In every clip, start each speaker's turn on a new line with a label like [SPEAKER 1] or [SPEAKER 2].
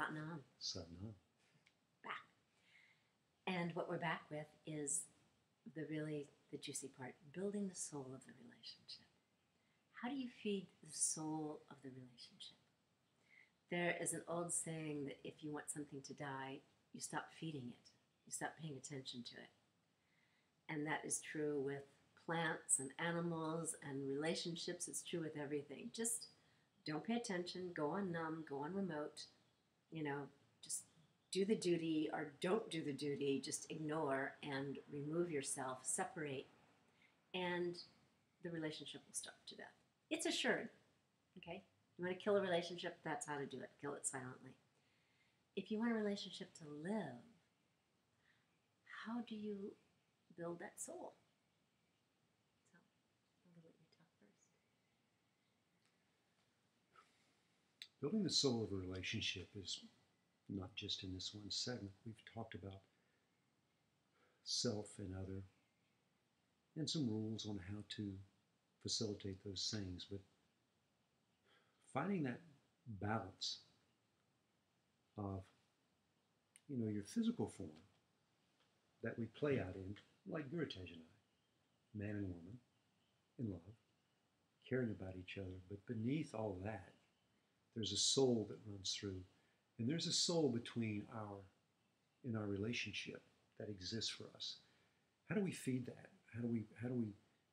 [SPEAKER 1] Satnam.
[SPEAKER 2] Satnam.
[SPEAKER 1] Back. And what we're back with is the juicy part, building the soul of the relationship. How do you feed the soul of the relationship? There is an old saying that if you want something to die, you stop feeding it. You stop paying attention to it. And that is true with plants and animals and relationships. It's true with everything. Just don't pay attention, go on numb, go on remote, just do the duty or don't do the duty, just ignore and remove yourself, separate, and the relationship will starve to death. It's assured, okay? You want to kill a relationship, that's how to do it. Kill it silently. If you want a relationship to live, how do you build that soul? So, I'll let you talk first.
[SPEAKER 2] Building the soul of a relationship is not just in this one segment. We've talked about self and other and some rules on how to facilitate those things, but finding that balance of your physical form that we play out in, like Gurutej and I, man and woman, in love, caring about each other, but beneath all that, there's a soul that runs through, and there's a soul in our relationship that exists for us. How do we feed that?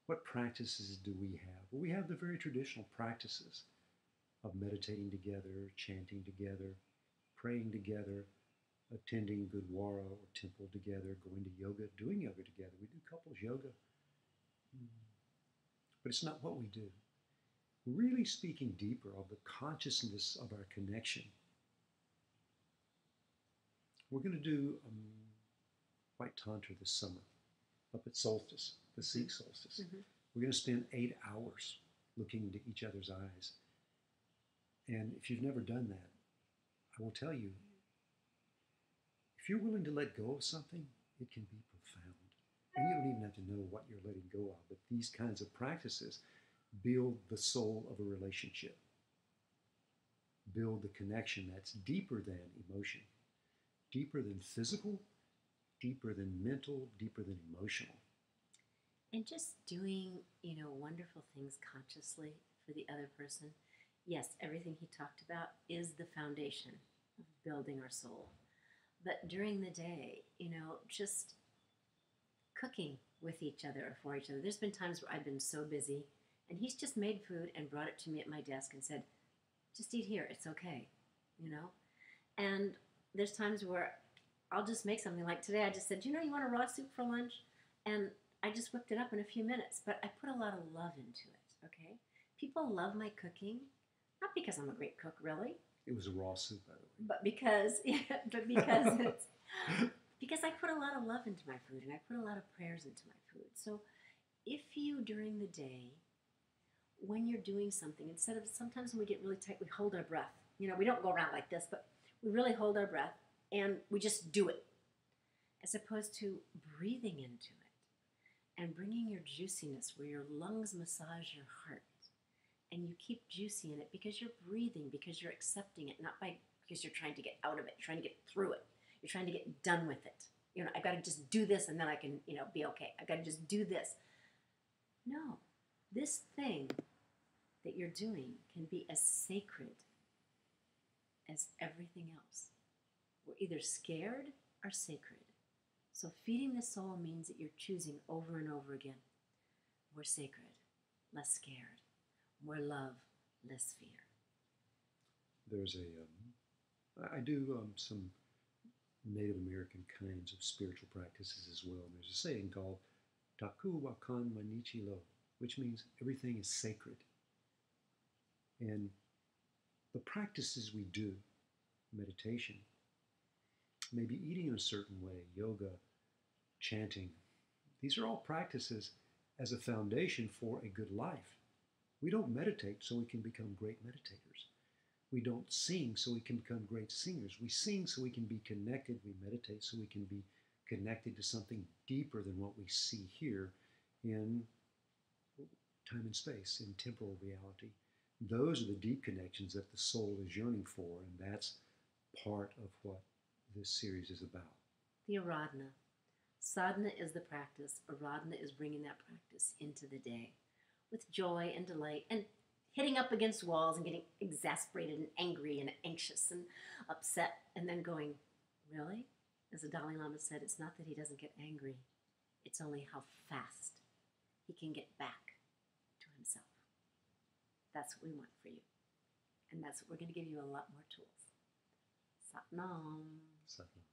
[SPEAKER 2] What practices do we have? Well, we have the very traditional practices of meditating together, chanting together, praying together, attending Gurdwara or temple together, going to yoga, doing yoga together. We do couples yoga. But it's not what we do. Really speaking deeper of the consciousness of our connection. We're going to do White Tantra this summer, up at solstice, the Sikh solstice.
[SPEAKER 1] Mm-hmm.
[SPEAKER 2] We're going to spend 8 hours looking into each other's eyes. And if you've never done that, I will tell you, if you're willing to let go of something, it can be profound. And you don't even have to know what you're letting go of, but these kinds of practices build the soul of a relationship. Build the connection that's deeper than emotion, deeper than physical, deeper than mental, deeper than emotional.
[SPEAKER 1] And just doing, wonderful things consciously for the other person. Yes, everything he talked about is the foundation of building our soul. But during the day, just cooking with each other or for each other. There's been times where I've been so busy and he's just made food and brought it to me at my desk and said, just eat here, it's okay, And there's times where I'll just make something like today. I just said, you want a raw soup for lunch? And I just whipped it up in a few minutes, but I put a lot of love into it, okay? People love my cooking, not because I'm a great cook, really.
[SPEAKER 2] It was a raw soup, by the way.
[SPEAKER 1] But because I put a lot of love into my food and I put a lot of prayers into my food. So if you, during the day, when you're doing something, instead of, sometimes when we get really tight, we hold our breath. We don't go around like this, but we really hold our breath and we just do it. As opposed to breathing into it and bringing your juiciness where your lungs massage your heart. And you keep juicy in it because you're breathing, because you're accepting it, not because you're trying to get out of it, you're trying to get through it. You're trying to get done with it. I've got to just do this and then I can, be okay. I've got to just do this. No, this thing that you're doing can be as sacred as everything else. We're either scared or sacred. So feeding the soul means that you're choosing over and over again. We're sacred, less scared. More love, less fear.
[SPEAKER 2] There's I do some Native American kinds of spiritual practices as well. And there's a saying called Taku Wakan Manichilo, which means everything is sacred. And the practices we do, meditation, maybe eating in a certain way, yoga, chanting, these are all practices as a foundation for a good life. We don't meditate so we can become great meditators. We don't sing so we can become great singers. We sing so we can be connected. We meditate so we can be connected to something deeper than what we see here in time and space, in temporal reality. Those are the deep connections that the soul is yearning for, and that's part of what this series is about.
[SPEAKER 1] The aradhana. Sadhana is the practice. Aradhana is bringing that practice into the day with joy and delight and hitting up against walls and getting exasperated and angry and anxious and upset and then going, really? As the Dalai Lama said, it's not that he doesn't get angry. It's only how fast he can get back to himself. That's what we want for you. And that's what we're going to give you a lot more tools. Satnam.
[SPEAKER 2] Satnam.